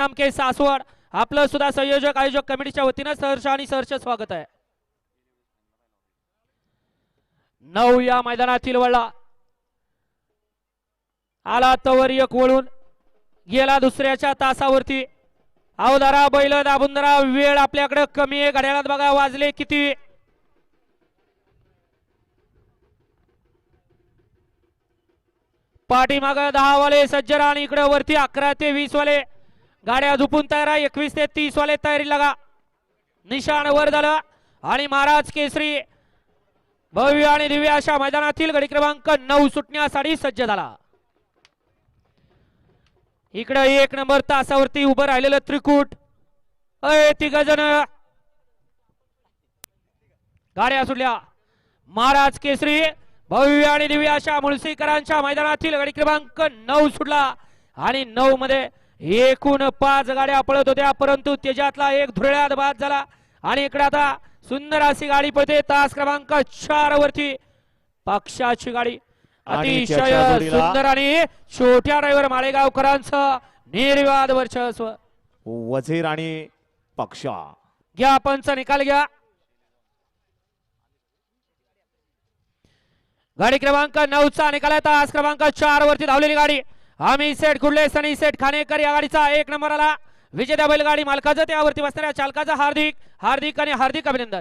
के सासवड आपलं सुद्धा संयोजक आयोजक कमिटीच्या वतीनं सहर्ष आणि सहर्ष स्वागत आहे। 9 या मैदानातील वळला आला तवर एक वळून गेला दुसऱ्याच्या तासावरती। अवधारा बैल दाबुंदरा वेळ आपल्याकडे कमी आहे। घड्याळात बघा वाजले किती। पाठीमाग 10 वाले सज्जर आणि इकडे वरती 11 ते 20 वाले गाड्या झुपून तयार आहे। 21 ते 30 वाले तयारी लगा। निशाण वर झालं आणि महाराज केसरी भव्य आणि दिव्य अशा मैदानातील गडी क्रमांक 9 सुटण्यासाठी सज्ज झाला। इकडे 1 नंबर तासावरती उभं राहिलेलं त्रिकूट तिघजण गाड्या सुटल्या। महाराज केसरी भव्य आणि दिव्य अशा मुळशीकरांच्या मैदानातील गडी क्रमांक 9 सुटला आणि 9 मध्ये एकूण 5 गाड्या पळत होत्या, परंतु त्याच्यातला एक धुळ्यात बाद झाला आणि इकडे आता सुंदर अशी गाडी पळते तास क्रमांक 4 वरती पक्षाची गाडी। अतिशय सुंदर आणि छोट्या ड्रायव्हर माळेगावकरांचं निर्विवाद वर्चस्व। वजीर आणि पक्षा घ्या पंच निकाल घ्या। गाडी क्रमांक 9 चा निकाल आहे। तास क्रमांक 4 वरती धावलेली गाडी आम्ही सेठ कुडले सनी सेठ खानेकर या गाडीचा 1 नंबर आला। विजेत्या बैलगाडी मालकाचं त्यावरती बसणाऱ्या चालकाचं हार्दिक हार्दिक आणि हार्दिक अभिनंदन।